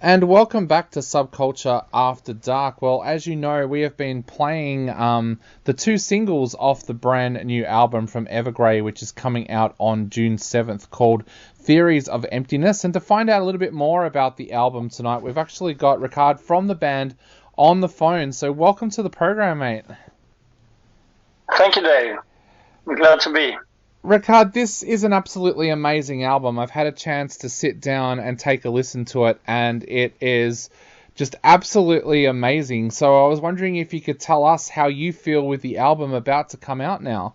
And welcome back to Subculture After Dark. Well, as you know, we have been playing the two singles off the brand new album from Evergrey, which is coming out on June 7th, called Theories of Emptiness. And to find out a little bit more about the album tonight, we've actually got Ricard from the band on the phone. So welcome to the program, mate. Thank you, Dave. I'm glad to be. Ricard, this is an absolutely amazing album. I've had a chance to sit down and take a listen to it, and it is just absolutely amazing. So I was wondering if you could tell us how you feel with the album about to come out now.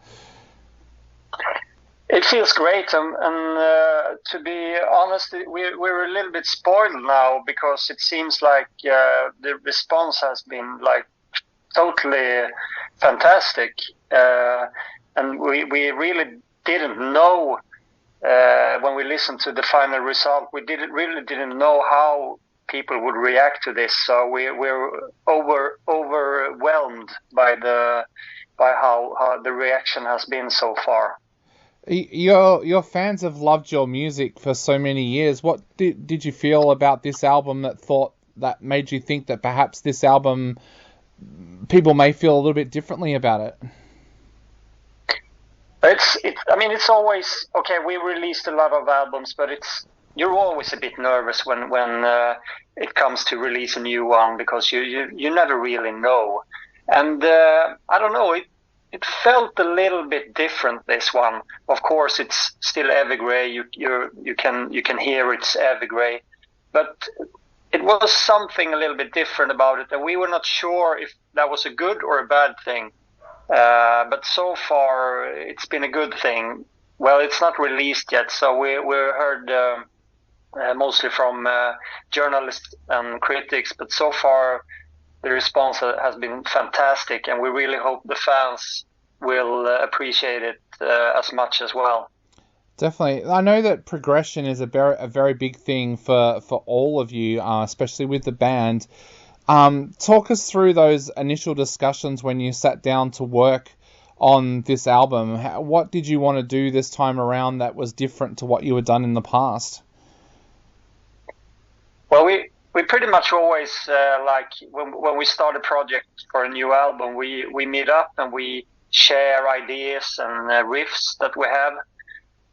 It feels great, and to be honest, we're a little bit spoiled now because it seems like the response has been like totally fantastic, and we really didn't know when we listened to the final result. We really didn't know how people would react to this. So we're overwhelmed by how the reaction has been so far. Your fans have loved your music for so many years. What did you feel about this album that made you think that perhaps this album people may feel a little bit differently about it? It's always okay. We released a lot of albums, but you're always a bit nervous when it comes to release a new one because you never really know. And I don't know, it felt a little bit different, this one. Of course, it's still Evergrey. You can hear it's Evergrey, but it was something a little bit different about it, and we were not sure if that was a good or a bad thing. But so far, it's been a good thing. Well, it's not released yet, so we heard mostly from journalists and critics. But so far, the response has been fantastic, and we really hope the fans will appreciate it as much as well. Definitely. I know that progression is a very big thing for all of you, especially with the band. Talk us through those initial discussions when you sat down to work on this album. What did you want to do this time around that was different to what you had done in the past? Well, we pretty much always, like when we start a project for a new album, we meet up and we share ideas and riffs that we have.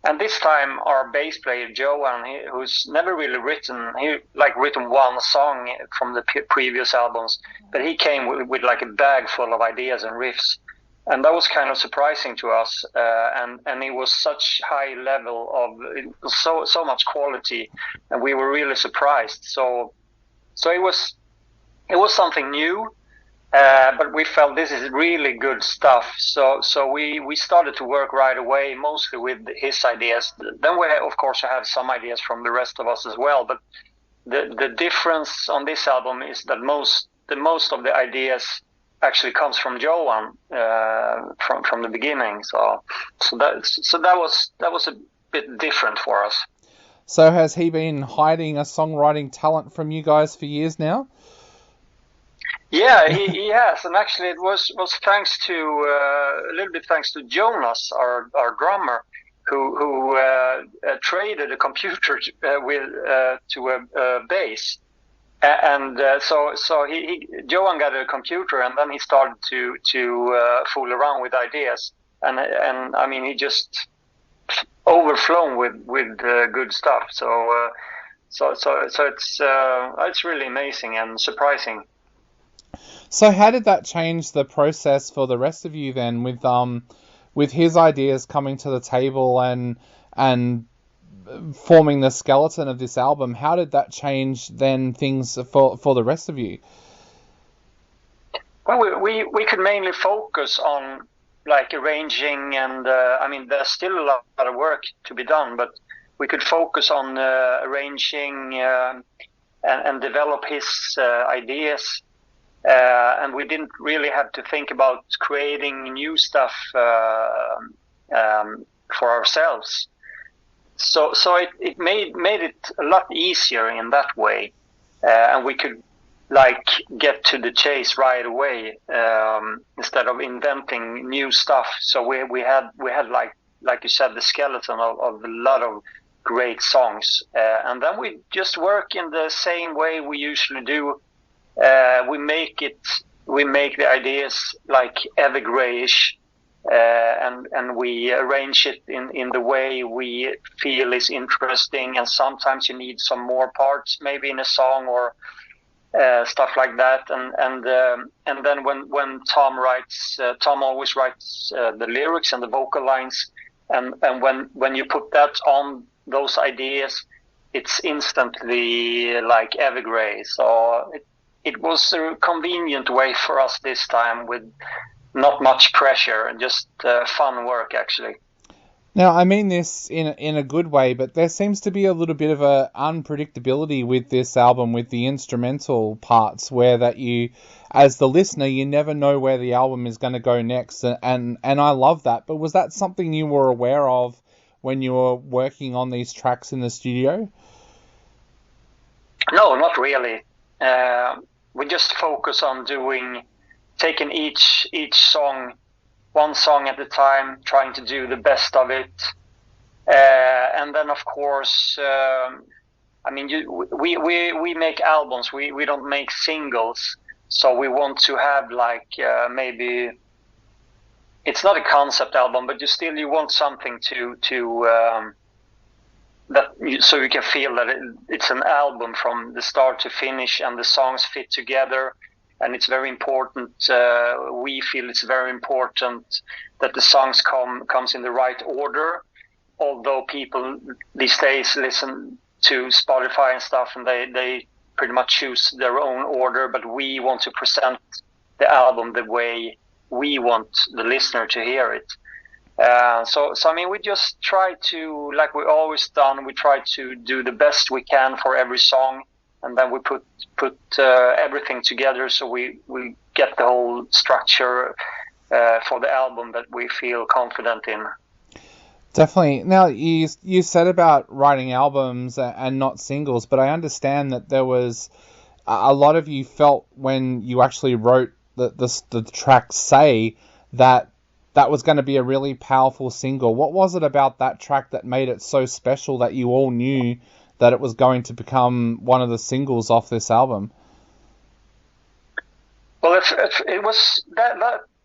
And this time, our bass player Johan, who's never really written one song from the previous albums, but he came with like a bag full of ideas and riffs, and that was kind of surprising to us. And it was such high level of so much quality, and we were really surprised. So it was something new. But we felt this is really good stuff. So we started to work right away, mostly with his ideas. Then we, of course, have some ideas from the rest of us as well. But the difference on this album is that the most of the ideas actually comes from Johan from the beginning. So that was a bit different for us. So has he been hiding a songwriting talent from you guys for years now? Yeah, he has, and actually it was thanks to a little bit thanks to Jonas, our drummer, who traded a computer to a bass, and so Johan got a computer, and then he started to fool around with ideas, and I mean he just overflown with good stuff. So it's really amazing and surprising. So how did that change the process for the rest of you then, with his ideas coming to the table and forming the skeleton of this album? How did that change then things for the rest of you? Well, we could mainly focus on like arranging, and I mean there's still a lot of work to be done, but we could focus on arranging and develop his ideas. And we didn't really have to think about creating new stuff for ourselves. So it made it a lot easier in that way, and we could like get to the chase right away instead of inventing new stuff. So we had like you said, the skeleton of a lot of great songs. And then we just work in the same way we usually do. We make the ideas like Evergrey-ish, and we arrange it in the way we feel is interesting. And sometimes you need some more parts, maybe in a song or stuff like that. And then when Tom writes, Tom always writes the lyrics and the vocal lines. And when you put that on those ideas, it's instantly like Evergrey. So it was a convenient way for us this time, with not much pressure and just fun work, actually. Now, I mean this in a good way, but there seems to be a little bit of a unpredictability with this album, with the instrumental parts, where that you, as the listener, you never know where the album is going to go next, and I love that. But was that something you were aware of when you were working on these tracks in the studio? No, not really. We just focus on taking each song, one song at a time, trying to do the best of it. And then, of course, I mean, we make albums. We don't make singles. So we want to have like maybe it's not a concept album, but you want something so you can feel that it's an album from the start to finish, and the songs fit together. And it's very important. We feel it's very important that the songs comes in the right order. Although people these days listen to Spotify and stuff, and they pretty much choose their own order, but we want to present the album the way we want the listener to hear it. So I mean, we just try to, like we always done, we try to do the best we can for every song, and then we put everything together, so we get the whole structure for the album that we feel confident in. Definitely. Now, you said about writing albums and not singles, but I understand that there was a lot of you felt when you actually wrote the track Say that was going to be a really powerful single. What was it about that track that made it so special that you all knew that it was going to become one of the singles off this album? Well, it was that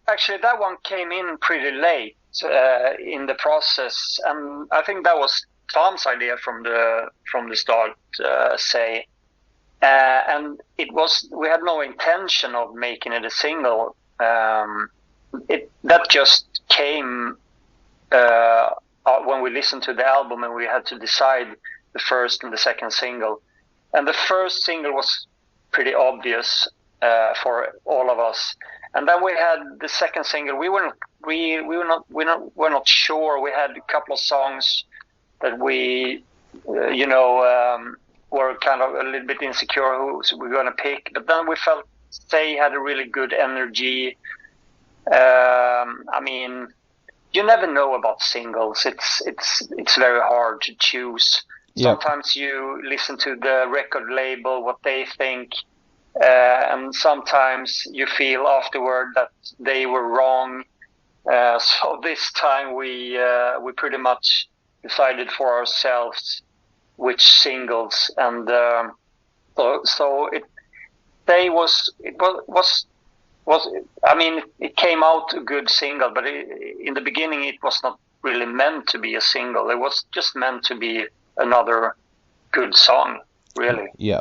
actually that one came in pretty late in the process, and I think that was Tom's idea from the start. Say, and we had no intention of making it a single. That just came when we listened to the album, and we had to decide the first and the second single. And the first single was pretty obvious for all of us. And then we had the second single. We were not sure. We had a couple of songs that we, were kind of a little bit insecure who we were going to pick. But then we felt Say had a really good energy. I mean, you never know about singles. It's very hard to choose. Yep. Sometimes you listen to the record label, what they think, and sometimes you feel afterward that they were wrong. So this time we pretty much decided for ourselves which singles, and so it came out a good single, but in the beginning it was not really meant to be a single. It was just meant to be another good song, really. Yeah.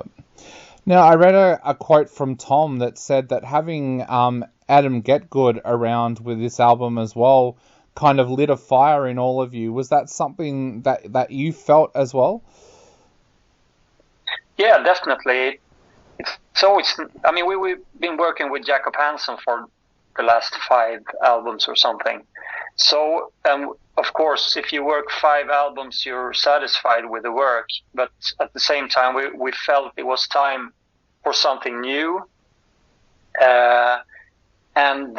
Now, I read a quote from Tom that said that having Adam Getgood around with this album as well kind of lit a fire in all of you. Was that something that you felt as well? Yeah, definitely. We've been working with Jacob Hansen for the last 5 albums or something. So, of course, if you work 5 albums, you're satisfied with the work. But at the same time, we felt it was time for something new. And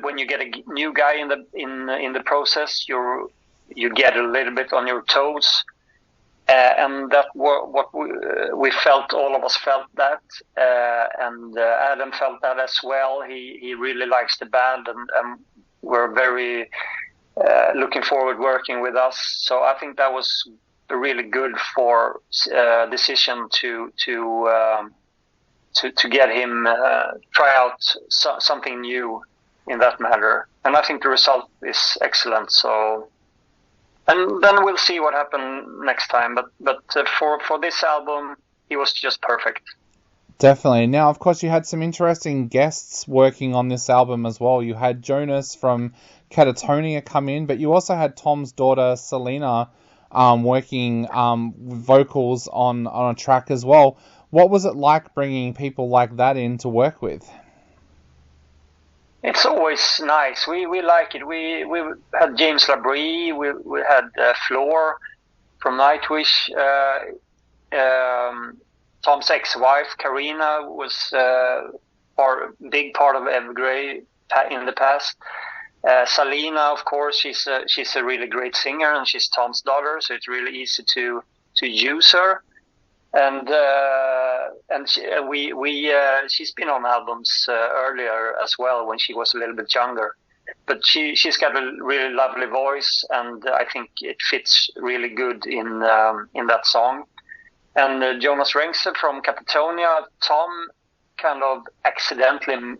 when you get a new guy in the process, you get a little bit on your toes. And that what we felt, all of us felt that, and Adam felt that as well. He really likes the band, and we're very looking forward working with us. So I think that was a really good for decision to get him try out something new in that matter. And I think the result is excellent. So, and then we'll see what happens next time. But for this album, he was just perfect. Definitely. Now, of course, you had some interesting guests working on this album as well. You had Jonas from Catatonia come in, but you also had Tom's daughter, Selena, working vocals on a track as well. What was it like bringing people like that in to work with? It's always nice. We like it. We had James Labrie. We had Floor from Nightwish. Tom's ex-wife, Karina, was big part of Evergrey in the past. Salina, of course, she's a really great singer, and she's Tom's daughter, so it's really easy to use her. And she's been on albums earlier as well when she was a little bit younger. But she's got a really lovely voice, and I think it fits really good in that song. And Jonas Rengse from Catatonia, Tom kind of accidentally,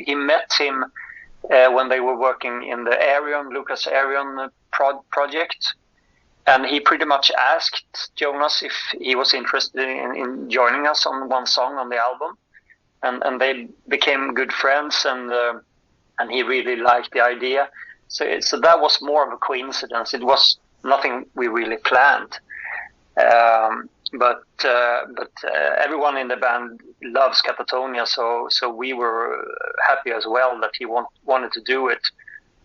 he met him when they were working in the Lucas Arion project. And he pretty much asked Jonas if he was interested in joining us on one song on the album. And they became good friends, and he really liked the idea. So that was more of a coincidence. It was nothing we really planned. But everyone in the band loves Catatonia, so we were happy as well that he wanted to do it,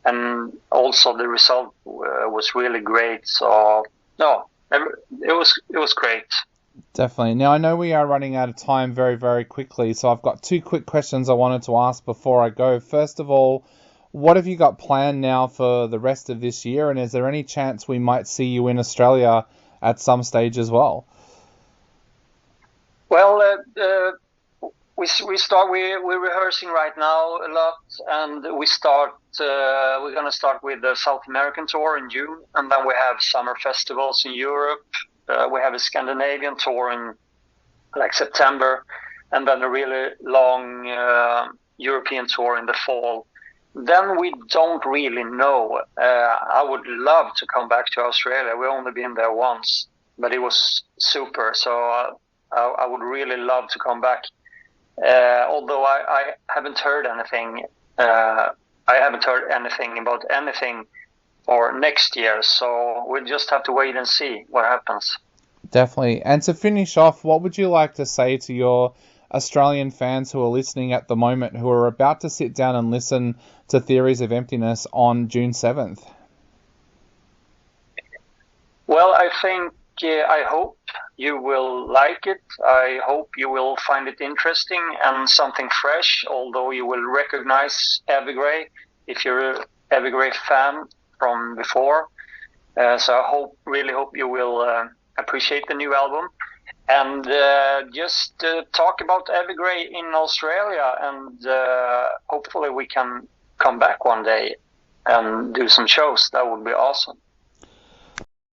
and also the result was really great. So no, it was great. Definitely. Now I know we are running out of time very, very quickly, so I've got 2 quick questions I wanted to ask before I go. First of all, what have you got planned now for the rest of this year, and is there any chance we might see you in Australia at some stage as well? Well, we're rehearsing right now a lot, and we're going to start with the South American tour in June, and then we have summer festivals in Europe. We have a Scandinavian tour in like September, and then a really long European tour in the fall. Then we don't really know. I would love to come back to Australia. We've only been there once, but it was super. So I would really love to come back. Although I haven't heard anything. I haven't heard anything about anything for next year. So we'll just have to wait and see what happens. Definitely. And to finish off, what would you like to say to your Australian fans who are listening at the moment, who are about to sit down and listen to Theories of Emptiness on June 7th? Well, I hope you will like it. I hope you will find it interesting and something fresh, although you will recognize Evergrey if you're an Evergrey fan from before. So I really hope you will appreciate the new album. And just talk about Evergrey in Australia, and hopefully we can come back one day and do some shows. That would be awesome.